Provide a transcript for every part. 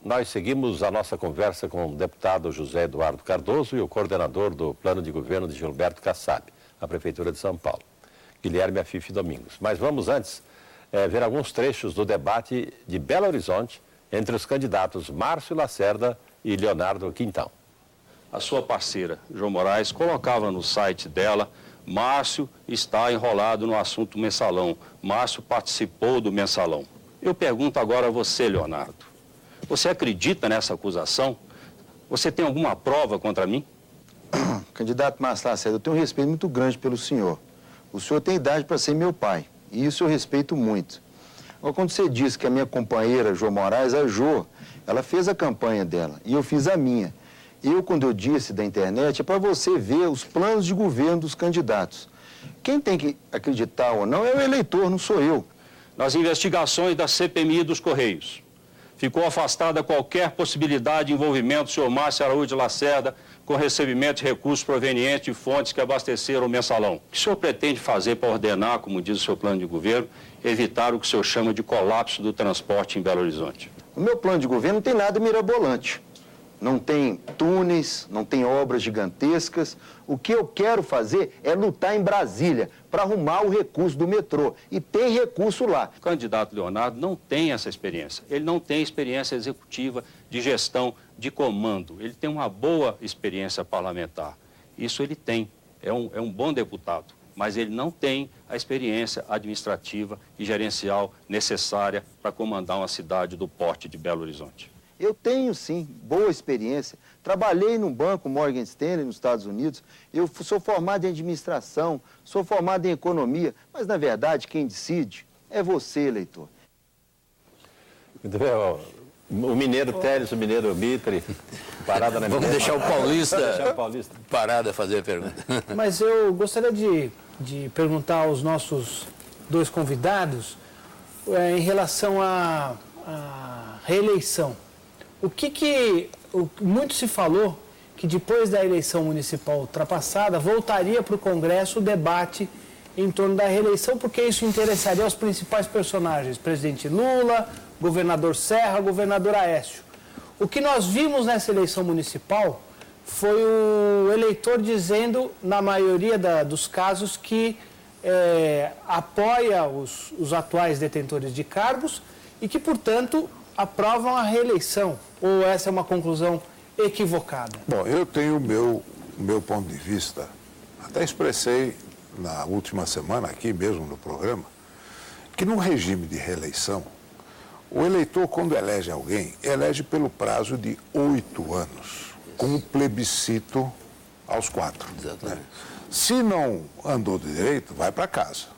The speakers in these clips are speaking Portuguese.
nós seguimos a nossa conversa com o deputado José Eduardo Cardoso e o coordenador do Plano de Governo de Gilberto Kassab, a Prefeitura de São Paulo, Guilherme Afife Domingos. Mas vamos antes ver alguns trechos do debate de Belo Horizonte entre os candidatos Márcio Lacerda e Leonardo Quintão. A sua parceira, João Moraes, colocava no site dela: Márcio está enrolado no assunto mensalão. Márcio participou do mensalão. Eu pergunto agora a você, Leonardo. Você acredita nessa acusação? Você tem alguma prova contra mim? Candidato Márcio Lacerda, eu tenho um respeito muito grande pelo senhor. O senhor tem idade para ser meu pai, e isso eu respeito muito. Agora, quando você disse que a minha companheira, João Moraes, a Jô, ela fez a campanha dela, e eu fiz a minha. Quando eu disse da internet, é para você ver os planos de governo dos candidatos. Quem tem que acreditar ou não é o eleitor, não sou eu. Nas investigações da CPMI dos Correios, ficou afastada qualquer possibilidade de envolvimento do senhor Márcio Araújo Lacerda com recebimento de recursos provenientes de fontes que abasteceram o mensalão. O que o senhor pretende fazer para ordenar, como diz o seu plano de governo, evitar o que o senhor chama de colapso do transporte em Belo Horizonte? O meu plano de governo não tem nada mirabolante. Não tem túneis, não tem obras gigantescas. O que eu quero fazer é lutar em Brasília para arrumar o recurso do metrô. E tem recurso lá. O candidato Leonardo não tem essa experiência. Ele não tem experiência executiva, de gestão, de comando. Ele tem uma boa experiência parlamentar. Isso ele tem. É um bom deputado. Mas ele não tem a experiência administrativa e gerencial necessária para comandar uma cidade do porte de Belo Horizonte. Eu tenho, sim, boa experiência. Trabalhei num banco Morgan Stanley, nos Estados Unidos. Eu sou formado em administração, sou formado em economia. Mas, na verdade, quem decide é você, eleitor. Muito bem, o mineiro Teles, o mineiro Mitre, parada na Vamos deixar o paulista, parado a fazer a pergunta. Mas eu gostaria de perguntar aos nossos dois convidados em relação à reeleição. Muito se falou que depois da eleição municipal ultrapassada, voltaria para o Congresso o debate em torno da reeleição, porque isso interessaria aos principais personagens, presidente Lula, governador Serra, governador Aécio. O que nós vimos nessa eleição municipal foi o eleitor dizendo, na maioria dos casos, que apoia os atuais detentores de cargos e que, portanto, aprovam a reeleição. Ou essa é uma conclusão equivocada? Bom, eu tenho o meu ponto de vista, até expressei na última semana aqui mesmo no programa, que no regime de reeleição, o eleitor, quando elege alguém, elege pelo prazo de 8 anos, com um plebiscito aos 4. Exatamente. Né? Se não andou direito, vai para casa.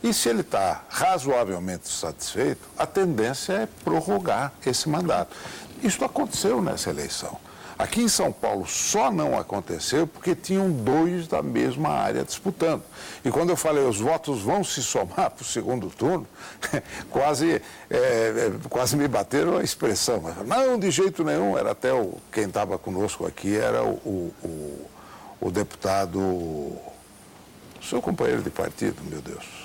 E se ele está razoavelmente satisfeito, a tendência é prorrogar esse mandato. Isso aconteceu nessa eleição. Aqui em São Paulo só não aconteceu porque tinham 2 da mesma área disputando. E quando eu falei os votos vão se somar para o segundo turno, quase me bateram a expressão. Não, de jeito nenhum. Era até quem estava conosco aqui era o deputado, o seu companheiro de partido, meu Deus,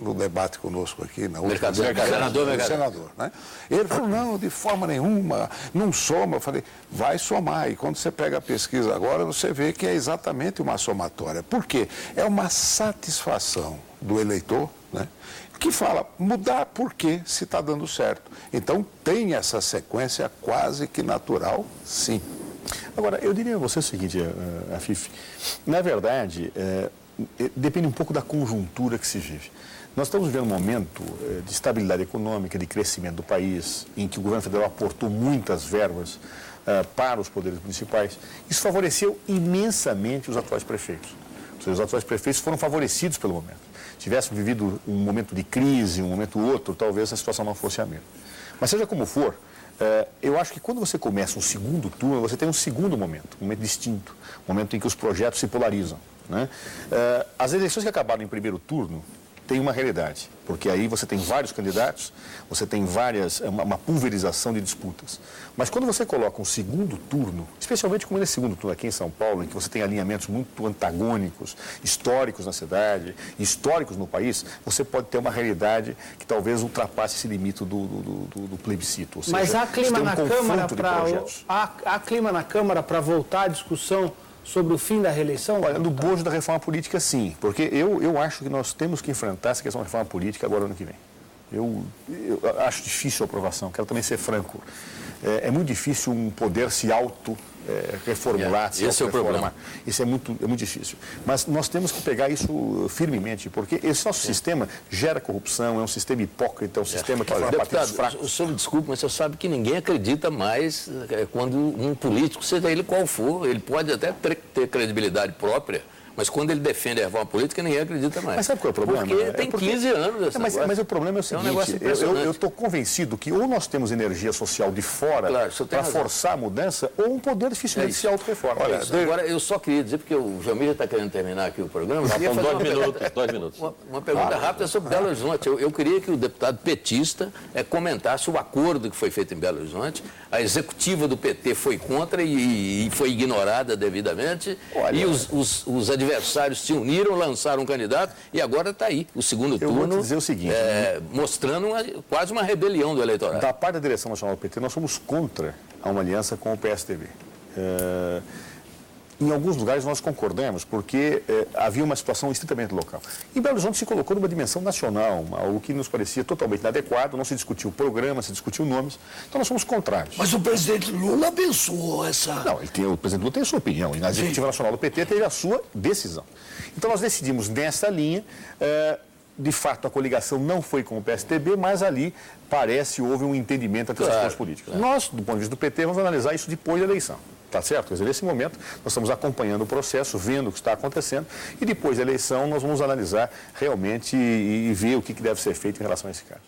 no debate conosco aqui, na última senador, né? Ele falou, não, de forma nenhuma, não soma. Eu falei, vai somar. E quando você pega a pesquisa agora, você vê que é exatamente uma somatória. Por quê? É uma satisfação do eleitor, né? Que fala, mudar por quê se está dando certo. Então, tem essa sequência quase que natural, sim. Agora, eu diria a você o seguinte, Afife, na verdade, depende um pouco da conjuntura que se vive. Nós estamos vivendo um momento de estabilidade econômica, de crescimento do país, em que o governo federal aportou muitas verbas para os poderes municipais. Isso favoreceu imensamente os atuais prefeitos. Ou seja, os atuais prefeitos foram favorecidos pelo momento. Se tivéssemos vivido um momento de crise, um momento outro, talvez a situação não fosse a mesma. Mas seja como for, eu acho que quando você começa um segundo turno, você tem um segundo momento, um momento distinto, um momento em que os projetos se polarizam, né? As eleições que acabaram em primeiro turno, tem uma realidade, porque aí você tem vários candidatos, você tem uma pulverização de disputas. Mas quando você coloca um segundo turno, especialmente como nesse segundo turno aqui em São Paulo, em que você tem alinhamentos muito antagônicos, históricos na cidade, históricos no país, você pode ter uma realidade que talvez ultrapasse esse limite do plebiscito. Ou seja, mas há clima na Câmara há clima na Câmara para voltar à discussão sobre o fim da reeleição? Olha, no bojo da reforma política, sim, porque eu acho que nós temos que enfrentar essa questão da reforma política agora no ano que vem. Eu acho difícil a aprovação, quero também ser franco. É muito difícil um poder se reformular, se esse é o problema. Isso é muito difícil. Mas nós temos que pegar isso firmemente, porque esse nosso sistema gera corrupção, é um sistema hipócrita, é um sistema que forma partidos fracos. O senhor me desculpe, mas você sabe que ninguém acredita mais quando um político, seja ele qual for, ele pode até ter credibilidade própria, mas quando ele defende a reforma política, ninguém acredita mais. Mas sabe qual é o problema? Porque tem 15 anos. Mas o problema é o seguinte, eu estou convencido que ou nós temos energia social de fora para forçar a mudança, ou um poder dificilmente se auto-reforma. Agora, eu só queria dizer, porque o Jamil já está querendo terminar aqui o programa. São 2 minutos. Uma pergunta rápida sobre Belo Horizonte. Eu queria que o deputado petista comentasse o acordo que foi feito em Belo Horizonte. A executiva do PT foi contra e foi ignorada devidamente. E os adversários se uniram, lançaram um candidato e agora está aí, o segundo turno, vou te dizer o seguinte, mostrando quase uma rebelião do eleitorado. Da parte da direção nacional do PT, nós somos contra uma aliança com o PSDB. Em alguns lugares nós concordamos, porque havia uma situação estritamente local. E Belo Horizonte se colocou numa dimensão nacional, algo que nos parecia totalmente inadequado, não se discutiu o programa, se discutiu nomes, então nós somos contrários. Mas o presidente Lula abençoou essa... Não, o presidente Lula tem a sua opinião, e na executiva nacional do PT teve a sua decisão. Então nós decidimos nessa linha, de fato a coligação não foi com o PSDB, mas ali houve um entendimento entre as duas políticas. Nós, do ponto de vista do PT, vamos analisar isso depois da eleição. Tá certo? Quer dizer, nesse momento, nós estamos acompanhando o processo, vendo o que está acontecendo, e depois da eleição nós vamos analisar realmente e ver o que deve ser feito em relação a esse caso.